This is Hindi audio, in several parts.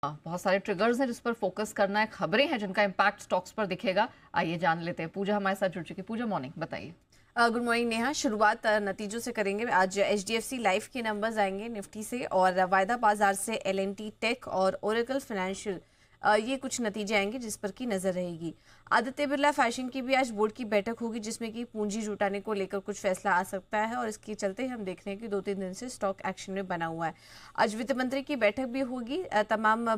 बहुत सारे ट्रिगर्स हैं जिस पर फोकस करना है, खबरें हैं जिनका इम्पैक्ट स्टॉक्स पर दिखेगा। आइए जान लेते हैं। पूजा हमारे साथ जुड़ चुकी। पूजा, मॉर्निंग, बताइए। Good morning Neha. शुरुआत नतीजों से करेंगे। आज एचडीएफसी लाइफ के नंबर्स आएंगे निफ्टी से, और वायदा बाजार से एलएनटी टेक और ओरेकल फाइनेंशियल, ये कुछ नतीजे आएंगे जिस पर की नजर रहेगी। आदित्य बिरला फैशन की भी आज बोर्ड की बैठक होगी जिसमें कि पूंजी जुटाने को लेकर कुछ फैसला आ सकता है, और इसके चलते हम देख रहे हैं कि 2-3 दिन से स्टॉक एक्शन में बना हुआ है। आज वित्त मंत्री की बैठक भी होगी तमाम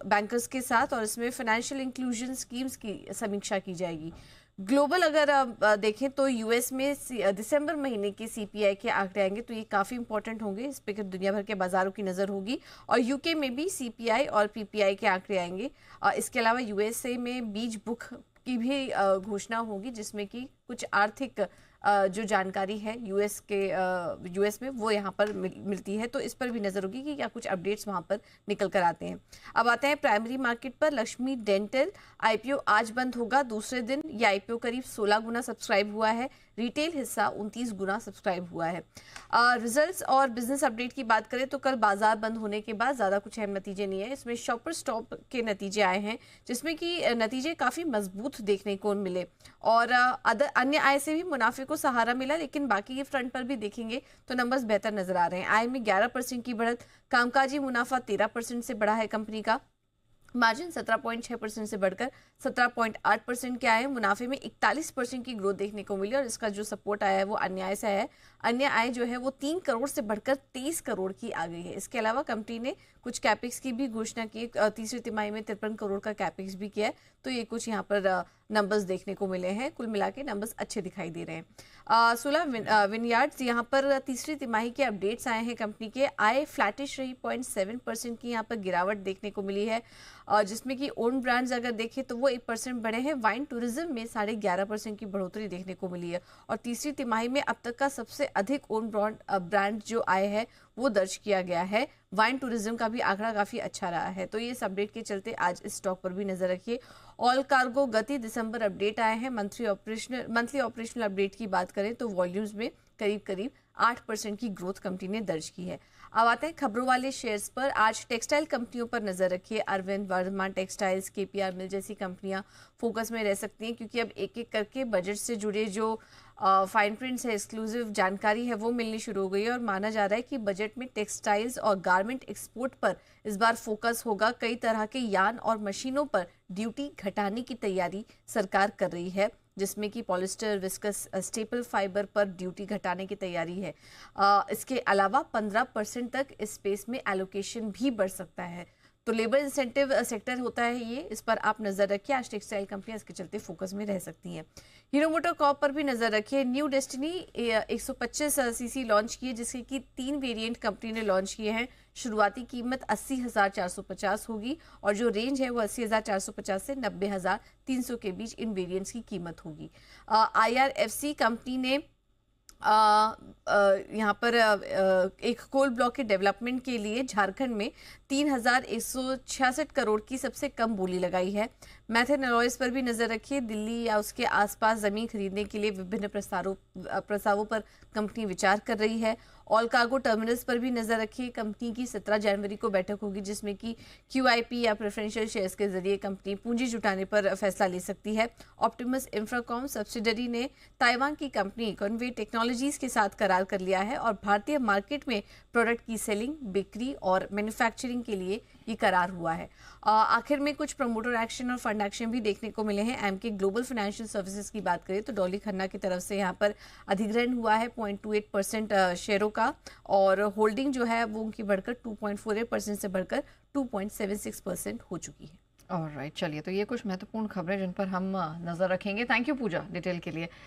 बैंकर्स के साथ, और इसमें फाइनेंशियल इंक्लूजन स्कीम्स की समीक्षा की जाएगी। ग्लोबल अगर देखें तो यूएस में दिसंबर महीने के सीपीआई के आंकड़े आएंगे तो ये काफ़ी इंपॉर्टेंट होंगे, इस पर दुनिया भर के बाजारों की नज़र होगी। और यूके में भी सीपीआई और पीपीआई के आंकड़े आएंगे। इसके अलावा यूएसए में बीज बुक की भी घोषणा होगी जिसमें कि कुछ आर्थिक जो जानकारी है यूएस में वो यहाँ पर मिलती है, तो इस पर भी नजर होगी कि क्या कुछ अपडेट्स वहाँ पर निकल कर आते हैं। अब आते हैं प्राइमरी मार्केट पर। लक्ष्मी डेंटल आईपीओ आज बंद होगा दूसरे दिन। यह आईपीओ करीब 16 गुना सब्सक्राइब हुआ है। रिटेल हिस्सा 29 गुना सब्सक्राइब हुआ है। रिजल्ट्स और बिजनेस अपडेट की बात करें तो कल बाजार बंद होने के बाद ज्यादा कुछ अहम नतीजे नहीं है। इसमें शॉपर स्टॉप के नतीजे आए हैं जिसमें कि नतीजे काफी मजबूत देखने को मिले, और अन्य आय से भी मुनाफे को सहारा मिला, लेकिन बाकी के फ्रंट पर भी देखेंगे तो नंबर्स बेहतर नजर आ रहे हैं। आय में 11% की बढ़त, कामकाजी मुनाफा 13% से बढ़ा है कंपनी का। मार्जिन 17.6% से बढ़कर 17.8% के आए। मुनाफे में 41% की ग्रोथ देखने को मिली, और इसका जो सपोर्ट आया है वो अन्य आय से आया है। अन्य आय जो है वो 3 करोड़ से बढ़कर 23 करोड़ की आ गई है। इसके अलावा कंपनी ने कुछ कैपेक्स की भी घोषणा की। तीसरी तिमाही में 53 करोड़ का कैपेक्स भी किया है, तो ये कुछ यहाँ पर नंबर्स देखने को मिले हैं। कुल मिला के नंबर्स अच्छे दिखाई दे रहे हैं। 16 विनयार्ड्स यहाँ पर तीसरी तिमाही के अपडेट्स आए हैं। कंपनी के आय फ्लैटिश रही, 0.7% की यहाँ पर गिरावट देखने को मिली है, जिसमें कि ओन ब्रांड्स अगर देखें तो वो 1% बढ़े हैं। वाइन टूरिज्म में 11.5% की बढ़ोतरी देखने को मिली है, और तीसरी तिमाही में अब तक का सबसे अधिक ओन ब्रांड जो आय है वो दर्ज किया गया है। वाइन टूरिज्म का भी आंकड़ा काफी अच्छा रहा है, तो ये इस अपडेट के चलते आज इस स्टॉक पर भी नजर रखिए। ऑल कार्गो गति दिसंबर अपडेट आए हैं। मंथली ऑपरेशनल अपडेट की बात करें तो वॉल्यूम्स में करीब 8% की ग्रोथ कंपनी ने दर्ज की है। अब आते हैं खबरों वाले शेयर्स पर। आज टेक्सटाइल कंपनियों पर नजर रखिए। अरविंद, वर्धमान टेक्सटाइल्स, केपीआर मिल जैसी कंपनियां फोकस में रह सकती हैं, क्योंकि अब एक एक करके बजट से जुड़े जो फाइन प्रिंट्स है, एक्सक्लूसिव जानकारी है, वो मिलनी शुरू हो गई है, और माना जा रहा है कि बजट में टेक्सटाइल्स और गारमेंट एक्सपोर्ट पर इस बार फोकस होगा। कई तरह के यान और मशीनों पर ड्यूटी घटाने की तैयारी सरकार कर रही है, जिसमें कि पॉलिस्टर, विस्कस, स्टेपल फाइबर पर ड्यूटी घटाने की तैयारी है। इसके अलावा 15% तक इस स्पेस में एलोकेशन भी बढ़ सकता है। तो लेबर इंसेंटिव सेक्टर होता है ये, इस पर आप नजर रखिए। आज टेक्सटाइल कंपनियां इसके चलते फोकस में रह सकती हैं। हीरो मोटर कॉर्प पर भी नजर रखिए। न्यू डेस्टिनी 125 सीसी लॉन्च की है, जिसके कि 3 वेरिएंट कंपनी ने लॉन्च किए हैं। शुरुआती कीमत 80,450 होगी, और जो रेंज है वो 80,450 से 90,300 के बीच इन वेरिएंट्स की कीमत होगी। IRFC कंपनी ने यहाँ पर एक कोल ब्लॉक के डेवलपमेंट के लिए झारखंड में 3,166 करोड़ की सबसे कम बोली लगाई है। मैथन एलॉयज पर भी नजर रखिए। दिल्ली या उसके आसपास जमीन खरीदने के लिए विभिन्न प्रस्तावों पर कंपनी विचार कर रही है। ऑल कार्गो टर्मिनल्स पर भी नजर रखिए। कंपनी की 17 जनवरी को बैठक होगी, जिसमें कि QIP या प्रेफरेंशियल शेयर्स के जरिए कंपनी पूंजी जुटाने पर फैसला ले सकती है। ऑप्टिमस इंफ्राकॉम सब्सिडरी ने ताइवान की कंपनी कॉन्वे टेक्नोलॉजीज के साथ करार कर लिया है, और भारतीय मार्केट में प्रोडक्ट की सेलिंग, बिक्री और मैन्युफैक्चरिंग के लिए ये करार हुआ है। आखिर में कुछ प्रमोटर एक्शन और फंड एक्शन भी देखने को मिले हैं। एमके ग्लोबल फाइनेंशियल सर्विसेज की बात करें तो डॉली खन्ना की तरफ से यहाँ पर अधिग्रहण हुआ है 0.28% शेयरों का, और होल्डिंग जो है वो उनकी बढ़कर 2.48% से बढ़कर 2.76% हो चुकी है। ऑलराइट, चलिए, तो ये कुछ महत्वपूर्ण खबरें जिन पर हम नजर रखेंगे। थैंक यू पूजा डिटेल के लिए।